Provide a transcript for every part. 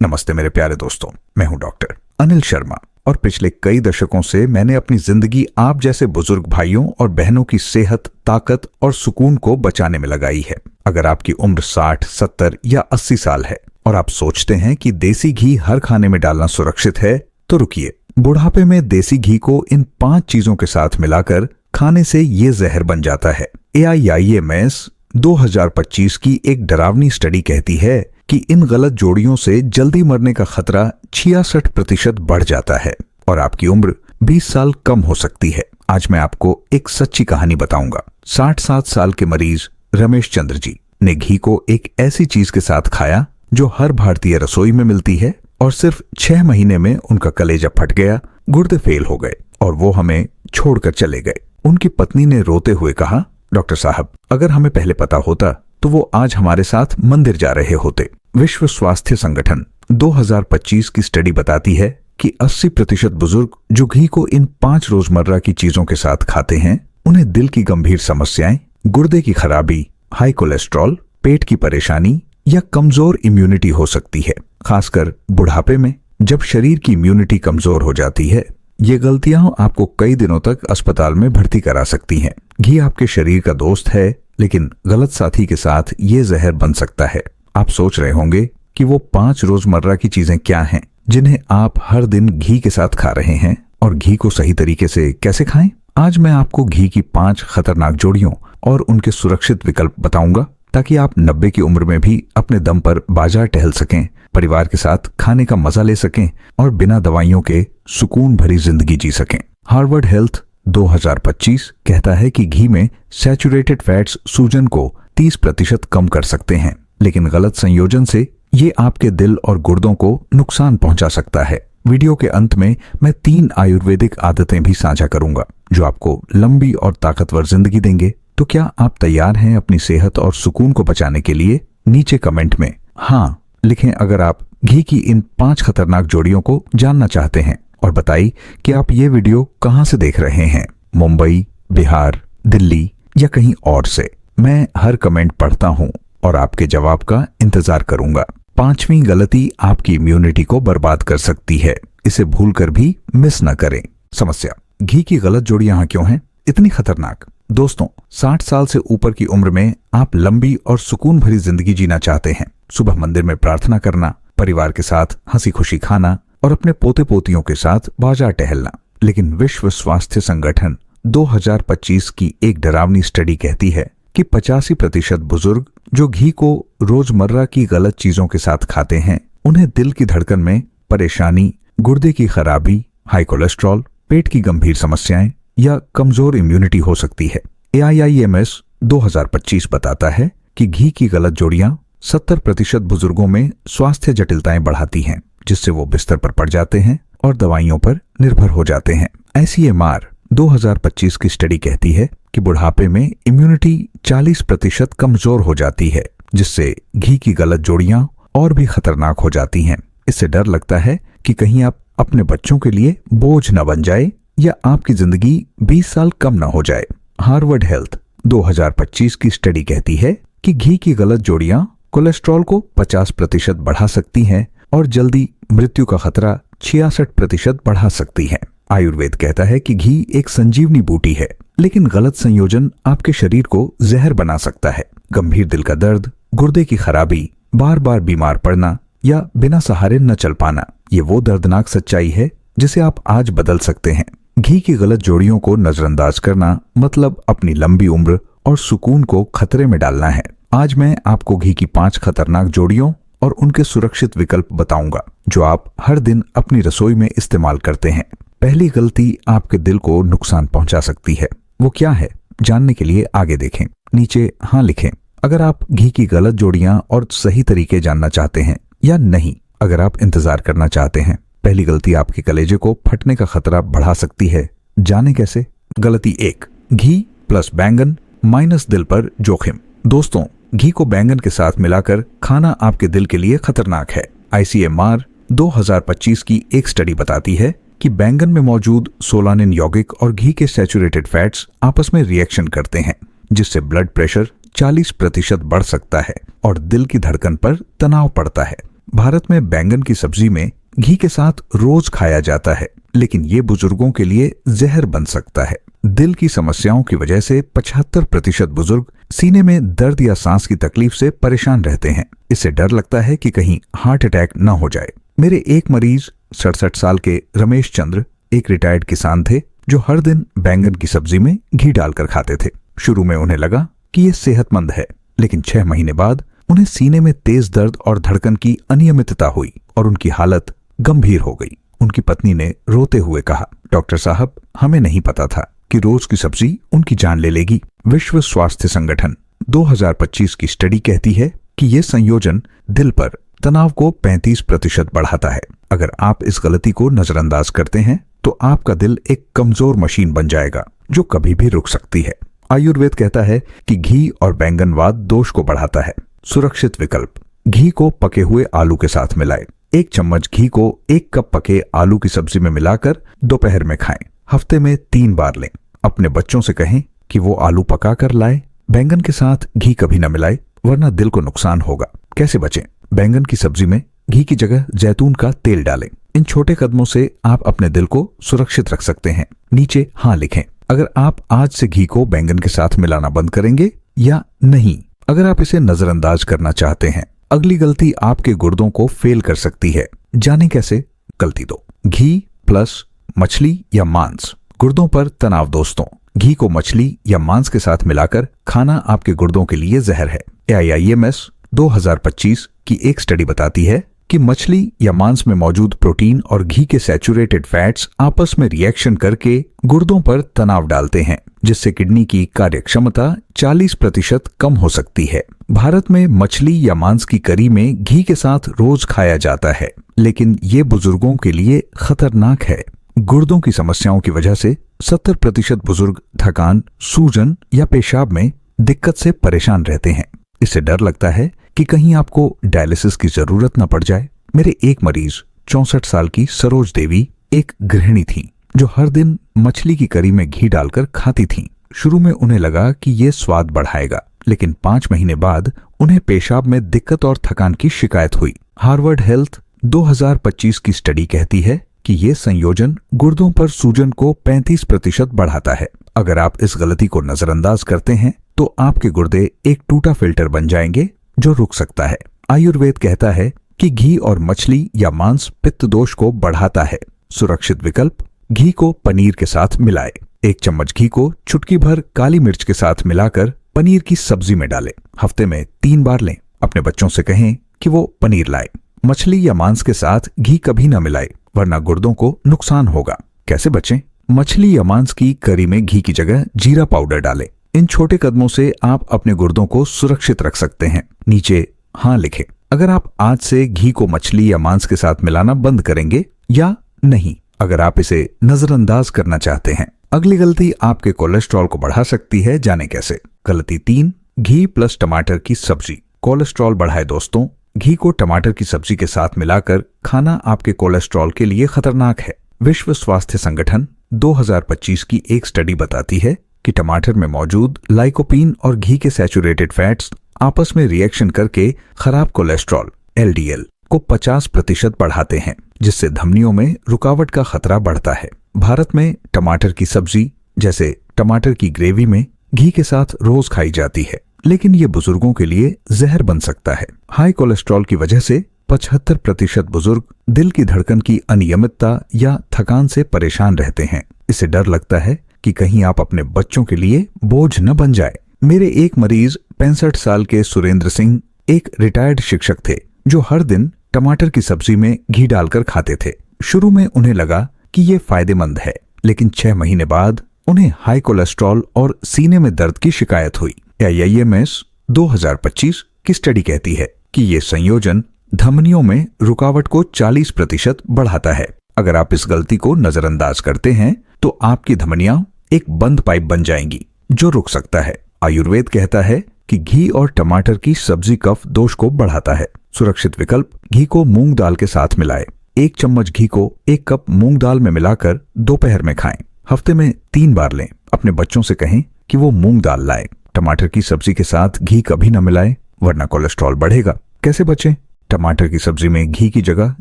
नमस्ते मेरे प्यारे दोस्तों, मैं हूं डॉक्टर अनिल शर्मा और पिछले कई दशकों से मैंने अपनी जिंदगी आप जैसे बुजुर्ग भाइयों और बहनों की सेहत, ताकत और सुकून को बचाने में लगाई है। अगर आपकी उम्र 60, 70 या 80 साल है और आप सोचते हैं कि देसी घी हर खाने में डालना सुरक्षित है, तो रुकिए। बुढ़ापे में देसी घी को इन 5 चीजों के साथ मिलाकर खाने से ये जहर बन जाता है। AIIMS 2025 की एक डरावनी स्टडी कहती है कि इन गलत जोड़ियों से जल्दी मरने का खतरा 66% बढ़ जाता है और आपकी उम्र 20 साल कम हो सकती है। आज मैं आपको एक सच्ची कहानी बताऊंगा। 67 साल के मरीज रमेश चंद्र जी ने घी को एक ऐसी चीज के साथ खाया जो हर भारतीय रसोई में मिलती है और सिर्फ 6 महीने में उनका कलेजा फट गया, गुर्दे फेल हो गए और वो हमें छोड़कर चले गए। उनकी पत्नी ने रोते हुए कहा, डॉक्टर साहब, अगर हमें पहले पता होता तो वो आज हमारे साथ मंदिर जा रहे होते। विश्व स्वास्थ्य संगठन 2025 की स्टडी बताती है कि 80% बुजुर्ग जो घी को इन 5 रोजमर्रा की चीजों के साथ खाते हैं, उन्हें दिल की गंभीर समस्याएं, गुर्दे की खराबी, हाई कोलेस्ट्रॉल, पेट की परेशानी या कमजोर इम्यूनिटी हो सकती है। खासकर बुढ़ापे में जब शरीर की इम्यूनिटी कमजोर हो जाती है, ये गलतियां आपको कई दिनों तक अस्पताल में भर्ती करा सकती हैं। घी आपके शरीर का दोस्त है, लेकिन गलत साथी के साथ ये जहर बन सकता है। आप सोच रहे होंगे कि वो 5 रोजमर्रा की चीजें क्या हैं जिन्हें आप हर दिन घी के साथ खा रहे हैं और घी को सही तरीके से कैसे खाएं। आज मैं आपको घी की 5 खतरनाक जोड़ियों और उनके सुरक्षित विकल्प बताऊंगा ताकि आप 90 की उम्र में भी अपने दम पर बाजार टहल सकें, परिवार के साथ खाने का मजा ले सकें और बिना दवाइयों के सुकून भरी जिंदगी जी सकें। हार्वर्ड हेल्थ 2025 कहता है कि घी में सैचुरेटेड फैट्स सूजन को 30% कम कर सकते हैं, लेकिन गलत संयोजन से ये आपके दिल और गुर्दों को नुकसान पहुंचा सकता है। वीडियो के अंत में मैं 3 आयुर्वेदिक आदतें भी साझा करूंगा जो आपको लंबी और ताकतवर जिंदगी देंगे। तो क्या आप तैयार हैं अपनी सेहत और सुकून को बचाने के लिए? नीचे कमेंट में हाँ लिखें अगर आप घी की इन 5 खतरनाक जोड़ियों को जानना चाहते हैं और बताइए कि आप ये वीडियो कहां से देख रहे हैं, मुंबई, बिहार, दिल्ली या कहीं और से। मैं हर कमेंट पढ़ता हूं और आपके जवाब का इंतजार करूंगा। 5वीं गलती आपकी इम्यूनिटी को बर्बाद कर सकती है, इसे भूलकर भी मिस न करें। समस्या, घी की गलत जोड़ियां क्यों हैं इतनी खतरनाक? दोस्तों, 60 साल से ऊपर की उम्र में आप लंबी और सुकून भरी जिंदगी जीना चाहते हैं। सुबह मंदिर में प्रार्थना करना, परिवार के साथ हंसी खुशी खाना और अपने पोते पोतियों के साथ बाजार टहलना। लेकिन विश्व स्वास्थ्य संगठन 2025 की एक डरावनी स्टडी कहती है कि 85% बुजुर्ग जो घी को रोजमर्रा की गलत चीजों के साथ खाते हैं, उन्हें दिल की धड़कन में परेशानी, गुर्दे की खराबी, हाई कोलेस्ट्रॉल, पेट की गंभीर समस्याएं या कमजोर इम्यूनिटी हो सकती है। AIIMS 2025 बताता है कि घी की गलत जोड़ियां 70% बुजुर्गों में स्वास्थ्य जटिलताएं बढ़ाती हैं, जिससे वो बिस्तर पर पड़ जाते हैं और दवाइयों पर निर्भर हो जाते हैं। ICMR 2025 की स्टडी कहती है कि बुढ़ापे में इम्यूनिटी 40% कमजोर हो जाती है, जिससे घी की गलत जोड़ियां और भी खतरनाक हो जाती हैं। इससे डर लगता है कि कहीं आप अपने बच्चों के लिए बोझ न बन जाए या आपकी जिंदगी 20 साल कम न हो जाए। हार्वर्ड हेल्थ 2025 की स्टडी कहती है कि घी की गलत जोड़ियां कोलेस्ट्रॉल को 50% बढ़ा सकती हैं और जल्दी मृत्यु का खतरा 66% बढ़ा सकती हैं। आयुर्वेद कहता है कि घी एक संजीवनी बूटी है, लेकिन गलत संयोजन आपके शरीर को जहर बना सकता है। गंभीर दिल का दर्द, गुर्दे की खराबी, बार बार बीमार पड़ना या बिना सहारे न चल पाना, ये वो दर्दनाक सच्चाई है जिसे आप आज बदल सकते हैं। घी की गलत जोड़ियों को नजरअंदाज करना मतलब अपनी लंबी उम्र और सुकून को खतरे में डालना है। आज मैं आपको घी की 5 खतरनाक जोड़ियों और उनके सुरक्षित विकल्प बताऊंगा जो आप हर दिन अपनी रसोई में इस्तेमाल करते हैं। पहली गलती आपके दिल को नुकसान पहुंचा सकती है। वो क्या है, जानने के लिए आगे देखें। नीचे हाँ लिखें अगर आप घी की गलत जोड़ियां और सही तरीके जानना चाहते हैं, या नहीं अगर आप इंतजार करना चाहते हैं। पहली गलती आपके कलेजे को फटने का खतरा बढ़ा सकती है। जाने कैसे? गलती 1, घी प्लस बैंगन माइनस दिल पर जोखिम। दोस्तों, घी को बैंगन के साथ मिलाकर खाना आपके दिल के लिए खतरनाक है। ICMR 2025 की एक स्टडी बताती है कि बैंगन में मौजूद सोलानिन यौगिक और घी के सैचुरेटेड फैट्स आपस में रिएक्शन करते हैं, जिससे ब्लड प्रेशर 40% बढ़ सकता है और दिल की धड़कन पर तनाव पड़ता है। भारत में बैंगन की सब्जी में घी के साथ रोज खाया जाता है, लेकिन ये बुजुर्गों के लिए जहर बन सकता है। दिल की समस्याओं की वजह से 75% बुजुर्ग सीने में दर्द या सांस की तकलीफ से परेशान रहते हैं। इससे डर लगता है कि कहीं हार्ट अटैक न हो जाए। मेरे एक मरीज 67 साल के रमेश चंद्र एक रिटायर्ड किसान थे जो हर दिन बैंगन की सब्जी में घी डालकर खाते थे। शुरू में उन्हें लगा कि ये सेहतमंद है, लेकिन 6 महीने बाद उन्हें सीने में तेज दर्द और धड़कन की अनियमितता हुई और उनकी हालत गंभीर हो गई। उनकी पत्नी ने रोते हुए कहा, डॉक्टर साहब, हमें नहीं पता था कि रोज की सब्जी उनकी जान ले लेगी। विश्व स्वास्थ्य संगठन 2025 की स्टडी कहती है कि ये संयोजन दिल पर तनाव को 35% बढ़ाता है। अगर आप इस गलती को नजरअंदाज करते हैं तो आपका दिल एक कमजोर मशीन बन जाएगा जो कभी भी रुक सकती है। आयुर्वेद कहता है कि घी और बैंगनवाद दोष को बढ़ाता है। सुरक्षित विकल्प, घी को पके हुए आलू के साथ मिलाएं। 1 चम्मच घी को 1 कप पके आलू की सब्जी में मिलाकर दोपहर में खाएं। हफ्ते में 3 बार लें। अपने बच्चों से कहें कि वो आलू पका कर लाए। बैंगन के साथ घी कभी न मिलाए, वरना दिल को नुकसान होगा। कैसे बचें? बैंगन की सब्जी में घी की जगह जैतून का तेल डालें। इन छोटे कदमों से आप अपने दिल को सुरक्षित रख सकते हैं। नीचे हाँ लिखें अगर आप आज से घी को बैंगन के साथ मिलाना बंद करेंगे या नहीं। अगर आप इसे नजरअंदाज करना चाहते हैं, अगली गलती आपके गुर्दों को फेल कर सकती है। जाने कैसे? गलती 2, घी प्लस मछली या मांस गुर्दों पर तनाव। दोस्तों, घी को मछली या मांस के साथ मिलाकर खाना आपके गुर्दों के लिए जहर है। AIIMS 2025 की एक स्टडी बताती है कि मछली या मांस में मौजूद प्रोटीन और घी के सैचुरेटेड फैट्स आपस में रिएक्शन करके गुर्दों पर तनाव डालते हैं, जिससे किडनी की कार्यक्षमता 40% कम हो सकती है। भारत में मछली या मांस की करी में घी के साथ रोज खाया जाता है, लेकिन ये बुजुर्गों के लिए खतरनाक है। गुर्दों की समस्याओं की वजह से 70% बुजुर्ग थकान, सूजन या पेशाब में दिक्कत से परेशान रहते हैं। इससे डर लगता है कि कहीं आपको डायलिसिस की जरूरत न पड़ जाए। मेरे एक मरीज 64 साल की सरोज देवी एक गृहिणी थी जो हर दिन मछली की करी में घी डालकर खाती थीं। शुरू में उन्हें लगा कि ये स्वाद बढ़ाएगा, लेकिन 5 महीने बाद उन्हें पेशाब में दिक्कत और थकान की शिकायत हुई। हार्वर्ड हेल्थ 2025 की स्टडी कहती है कि ये संयोजन गुर्दों पर सूजन को 35% बढ़ाता है। अगर आप इस गलती को नजरअंदाज करते हैं तो आपके गुर्दे एक टूटा फिल्टर बन जाएंगे जो रुक सकता है। आयुर्वेद कहता है कि घी और मछली या मांस पित्त दोष को बढ़ाता है। सुरक्षित विकल्प, घी को पनीर के साथ मिलाएं। 1 चम्मच घी को चुटकी भर काली मिर्च के साथ मिलाकर पनीर की सब्जी में डालें। हफ्ते में 3 बार लें। अपने बच्चों से कहें कि वो पनीर लाएं। मछली या मांस के साथ घी कभी न मिलाएं, वरना गुर्दों को नुकसान होगा। कैसे बचें? मछली या मांस की करी में घी की जगह जीरा पाउडर डालें। इन छोटे कदमों से आप अपने गुर्दों को सुरक्षित रख सकते हैं। नीचे हाँ लिखें अगर आप आज से घी को मछली या मांस के साथ मिलाना बंद करेंगे या नहीं। अगर आप इसे नजरअंदाज करना चाहते हैं, अगली गलती आपके कोलेस्ट्रॉल को बढ़ा सकती है। जाने कैसे? गलती 3, घी प्लस टमाटर की सब्जी कोलेस्ट्रॉल बढ़ाए। दोस्तों, घी को टमाटर की सब्जी के साथ मिलाकर खाना आपके कोलेस्ट्रॉल के लिए खतरनाक है। विश्व स्वास्थ्य संगठन 2025 की एक स्टडी बताती है कि टमाटर में मौजूद लाइकोपीन और घी के सैचुरेटेड फैट्स आपस में रिएक्शन करके खराब कोलेस्ट्रॉल LDL को 50% बढ़ाते हैं, जिससे धमनियों में रुकावट का खतरा बढ़ता है। भारत में टमाटर की सब्जी जैसे टमाटर की ग्रेवी में घी के साथ रोज खाई जाती है, लेकिन ये बुजुर्गों के लिए जहर बन सकता है। हाई कोलेस्ट्रॉल की वजह से 75% बुजुर्ग दिल की धड़कन की अनियमितता या थकान से परेशान रहते हैं। इससे डर लगता है कि कहीं आप अपने बच्चों के लिए बोझ न बन जाए। मेरे एक मरीज 65 साल के सुरेंद्र सिंह एक रिटायर्ड शिक्षक थे जो हर दिन टमाटर की सब्जी में घी डालकर खाते थे। शुरू में उन्हें लगा कि ये फायदेमंद है, लेकिन 6 महीने बाद उन्हें हाई कोलेस्ट्रॉल और सीने में दर्द की शिकायत हुई। AIIMS 2025 की स्टडी कहती है कि ये संयोजन धमनियों में रुकावट को 40% बढ़ाता है। अगर आप इस गलती को नजरअंदाज करते हैं तो आपकी धमनियां एक बंद पाइप बन जाएंगी जो रुक सकता है। आयुर्वेद कहता है कि घी और टमाटर की सब्जी कफ दोष को बढ़ाता है। सुरक्षित विकल्प, घी को मूंग दाल के साथ मिलाएं। 1 चम्मच घी को 1 कप मूंग दाल में मिलाकर दोपहर में खाएं। हफ्ते में 3 बार लें। अपने बच्चों से कहें कि वो मूंग दाल लाएं। टमाटर की सब्जी के साथ घी कभी न मिलाएं, वरना कोलेस्ट्रॉल बढ़ेगा। कैसे बचें? टमाटर की सब्जी में घी की जगह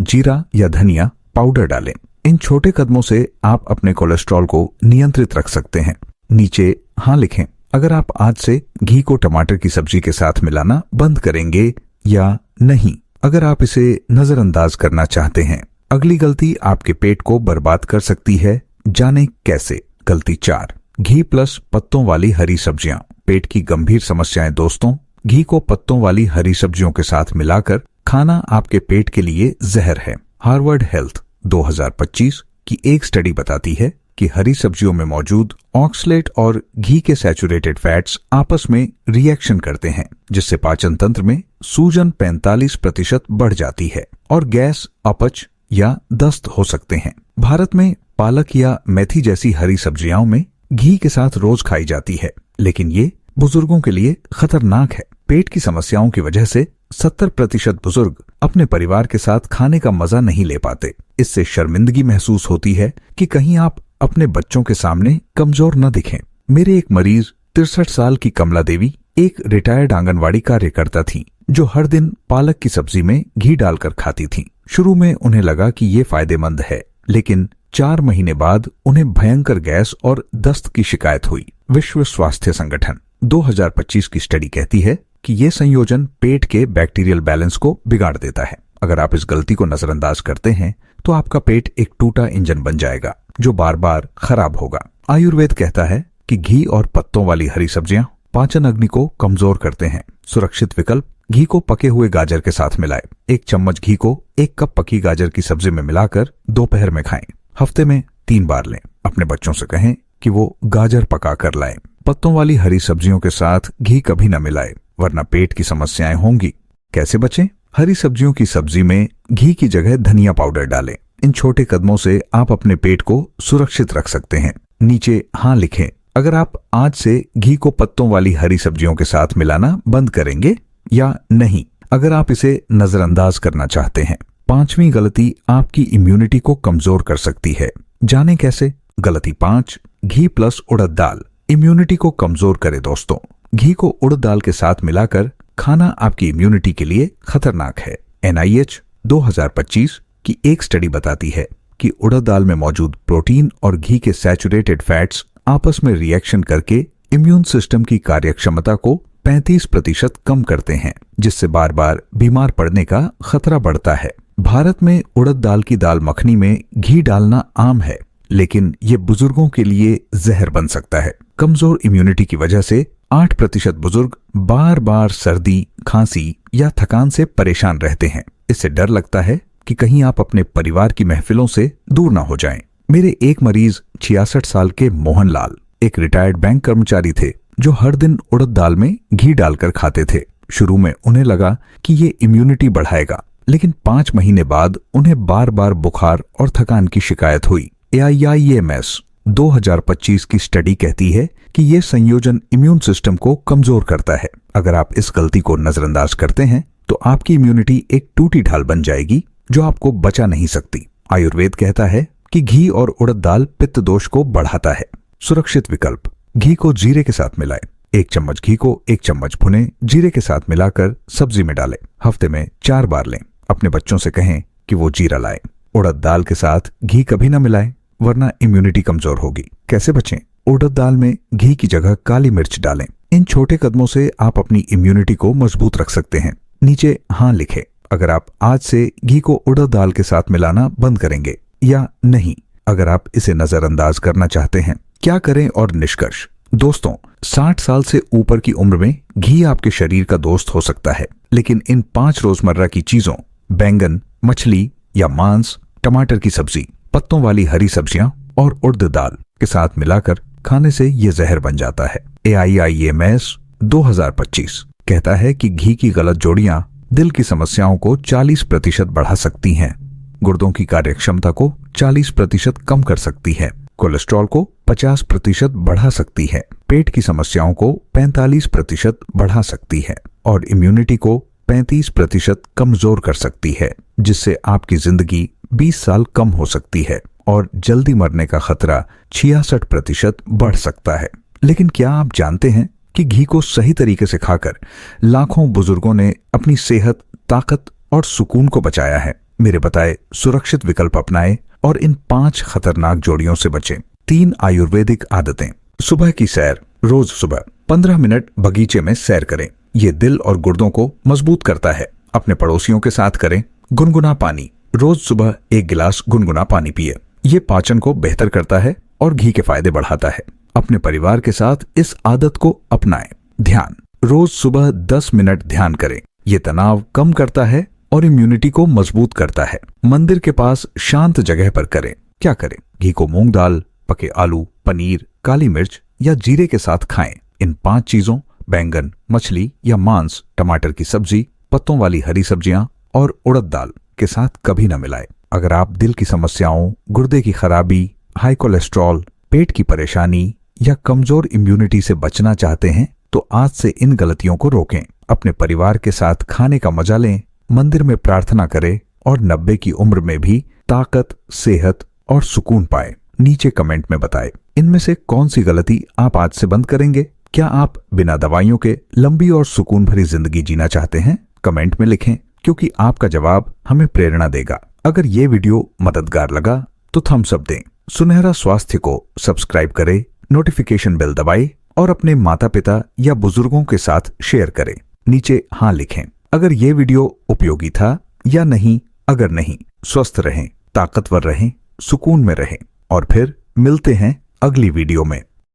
जीरा या धनिया पाउडर डालें। इन छोटे कदमों से आप अपने कोलेस्ट्रॉल को नियंत्रित रख सकते हैं। नीचे हाँ लिखें अगर आप आज से घी को टमाटर की सब्जी के साथ मिलाना बंद करेंगे या नहीं, अगर आप इसे नजरअंदाज करना चाहते हैं। अगली गलती आपके पेट को बर्बाद कर सकती है, जाने कैसे। गलती 4, घी प्लस पत्तों वाली हरी सब्जियां। पेट की गंभीर समस्याएं दोस्तों, घी को पत्तों वाली हरी सब्जियों के साथ मिलाकर खाना आपके पेट के लिए जहर है। हार्वर्ड हेल्थ 2025 की एक स्टडी बताती है कि हरी सब्जियों में मौजूद ऑक्सलेट और घी के सैचुरेटेड फैट्स आपस में रिएक्शन करते हैं, जिससे पाचन तंत्र में सूजन 45% बढ़ जाती है और गैस, अपच या दस्त हो सकते हैं। भारत में पालक या मेथी जैसी हरी सब्जियों में घी के साथ रोज खाई जाती है, लेकिन ये बुजुर्गों के लिए खतरनाक है। पेट की समस्याओं की वजह से 70% बुजुर्ग अपने परिवार के साथ खाने का मजा नहीं ले पाते। इससे शर्मिंदगी महसूस होती है कि कहीं आप अपने बच्चों के सामने कमजोर न दिखें। मेरे एक मरीज 63 साल की कमला देवी एक रिटायर्ड आंगनवाड़ी कार्यकर्ता थी, जो हर दिन पालक की सब्जी में घी डालकर खाती थी। शुरू में उन्हें लगा कि ये फायदेमंद है, लेकिन 4 महीने बाद उन्हें भयंकर गैस और दस्त की शिकायत हुई। विश्व स्वास्थ्य संगठन 2025 की स्टडी कहती है कि ये संयोजन पेट के बैक्टीरियल बैलेंस को बिगाड़ देता है। अगर आप इस गलती को नजरअंदाज करते हैं तो आपका पेट एक टूटा इंजन बन जाएगा, जो बार बार खराब होगा। आयुर्वेद कहता है कि घी और पत्तों वाली हरी सब्जियां पाचन अग्नि को कमजोर करते हैं। सुरक्षित विकल्प, घी को पके हुए गाजर के साथ मिलाएं। 1 चम्मच घी को 1 कप पकी गाजर की सब्जी में मिलाकर दोपहर में खाएं। हफ्ते में 3 बार लें। अपने बच्चों से कहें कि वो गाजर पका कर लाएं। पत्तों वाली हरी सब्जियों के साथ घी कभी न मिलाएं, वरना पेट की समस्याएं होंगी। कैसे बचें? हरी सब्जियों की सब्जी में घी की जगह धनिया पाउडर डालें। इन छोटे कदमों से आप अपने पेट को सुरक्षित रख सकते हैं। नीचे हाँ लिखें अगर आप आज से घी को पत्तों वाली हरी सब्जियों के साथ मिलाना बंद करेंगे या नहीं, अगर आप इसे नजरअंदाज करना चाहते हैं। 5वीं गलती आपकी इम्यूनिटी को कमजोर कर सकती है, जाने कैसे। गलती 5, घी प्लस उड़द दाल इम्यूनिटी को कमजोर करे दोस्तों। घी को उड़द दाल के साथ मिलाकर खाना आपकी इम्यूनिटी के लिए खतरनाक है। NIH 2025 की एक स्टडी बताती है कि उड़द दाल में मौजूद प्रोटीन और घी के सैचुरेटेड फैट्स आपस में रिएक्शन करके इम्यून सिस्टम की कार्यक्षमता को 35% कम करते हैं, जिससे बार बार बीमार पड़ने का खतरा बढ़ता है। भारत में उड़द दाल की दाल मखनी में घी डालना आम है, लेकिन ये बुजुर्गों के लिए जहर बन सकता है। कमजोर इम्यूनिटी की वजह से 8% बुजुर्ग बार बार सर्दी, खांसी या थकान से परेशान रहते हैं। इससे डर लगता है कि कहीं आप अपने परिवार की महफिलों से दूर ना हो जाएं। मेरे एक मरीज 66 साल के मोहनलाल एक रिटायर्ड बैंक कर्मचारी थे, जो हर दिन उड़द दाल में घी डालकर खाते थे। शुरू में उन्हें लगा कि ये इम्यूनिटी बढ़ाएगा, लेकिन 5 महीने बाद उन्हें बार बार बुखार और थकान की शिकायत हुई। AIIMS 2025 की स्टडी कहती है कि ये संयोजन इम्यून सिस्टम को कमजोर करता है। अगर आप इस गलती को नजरअंदाज करते हैं तो आपकी इम्यूनिटी एक टूटी ढाल बन जाएगी, जो आपको बचा नहीं सकती। आयुर्वेद कहता है कि घी और उड़द दाल पित्त दोष को बढ़ाता है। सुरक्षित विकल्प, घी को जीरे के साथ मिलाएं। 1 चम्मच घी को 1 चम्मच भुने जीरे के साथ मिलाकर सब्जी में डालें। हफ्ते में 4 बार लें। अपने बच्चों से कहें कि वो जीरा लाएं। उड़द दाल के साथ घी कभी न मिलाएं, वरना इम्यूनिटी कमजोर होगी। कैसे बचें? उड़द दाल में घी की जगह काली मिर्च डालें। इन छोटे कदमों से आप अपनी इम्यूनिटी को मजबूत रख सकते हैं। नीचे हाँ लिखें अगर आप आज से घी को उड़द दाल के साथ मिलाना बंद करेंगे या नहीं, अगर आप इसे नजरअंदाज करना चाहते हैं। क्या करें और निष्कर्ष? दोस्तों, 60 साल से ऊपर की उम्र में घी आपके शरीर का दोस्त हो सकता है, लेकिन इन 5 रोजमर्रा की चीजों बैंगन, मछली या मांस, टमाटर की सब्जी, पत्तों वाली हरी सब्जियां और उड़द दाल के साथ मिलाकर खाने से ये जहर बन जाता है। AIIMS 2025 कहता है कि घी की गलत जोड़ियां दिल की समस्याओं को 40% बढ़ा सकती हैं, गुर्दों की कार्यक्षमता को 40% कम कर सकती है, कोलेस्ट्रॉल को 50% बढ़ा सकती है, पेट की समस्याओं को 45% बढ़ा सकती है और इम्यूनिटी को 35% कमजोर कर सकती है, जिससे आपकी जिंदगी 20 साल कम हो सकती है और जल्दी मरने का खतरा 66% बढ़ सकता है। लेकिन क्या आप जानते हैं कि घी को सही तरीके से खाकर लाखों बुजुर्गों ने अपनी सेहत, ताकत और सुकून को बचाया है। मेरे बताए सुरक्षित विकल्प अपनाएं और इन 5 खतरनाक जोड़ियों से बचें। 3 आयुर्वेदिक आदतें। सुबह की सैर। रोज सुबह 15 मिनट बगीचे में सैर करें। ये दिल और गुर्दों को मजबूत करता है। अपने पड़ोसियों के साथ करें। गुनगुना पानी। रोज सुबह 1 गिलास गुनगुना पानी पिए। ये पाचन को बेहतर करता है और घी के फायदे बढ़ाता है। अपने परिवार के साथ इस आदत को अपनाएं। ध्यान। रोज सुबह 10 मिनट ध्यान करें। ये तनाव कम करता है और इम्यूनिटी को मजबूत करता है। मंदिर के पास शांत जगह पर करें। क्या करें? घी को मूंग दाल, पके आलू, पनीर, काली मिर्च या जीरे के साथ खाएं। इन 5 चीजों बैंगन, मछली या मांस, टमाटर की सब्जी, पत्तों वाली हरी सब्जियां और उड़द दाल के साथ कभी न मिलाएं। अगर आप दिल की समस्याओं, गुर्दे की खराबी, हाई कोलेस्ट्रॉल, पेट की परेशानी या कमजोर इम्यूनिटी से बचना चाहते हैं तो आज से इन गलतियों को रोकें। अपने परिवार के साथ खाने का मजा लें, मंदिर में प्रार्थना करें और 90 की उम्र में भी ताकत, सेहत और सुकून पाएं। नीचे कमेंट में बताएं इनमें से कौन सी गलती आप आज से बंद करेंगे। क्या आप बिना दवाइयों के लंबी और सुकून भरी जिंदगी जीना चाहते हैं? कमेंट में लिखें, क्योंकि आपका जवाब हमें प्रेरणा देगा। अगर ये वीडियो मददगार लगा तो थम्स अप दें। सुनहरा स्वास्थ्य को सब्सक्राइब करें, नोटिफिकेशन बेल दबाएं और अपने माता पिता या बुजुर्गों के साथ शेयर करें। नीचे हाँ लिखें अगर ये वीडियो उपयोगी था या नहीं। अगर नहीं, स्वस्थ रहें, ताकतवर रहें, सुकून में रहें और फिर मिलते हैं अगली वीडियो में।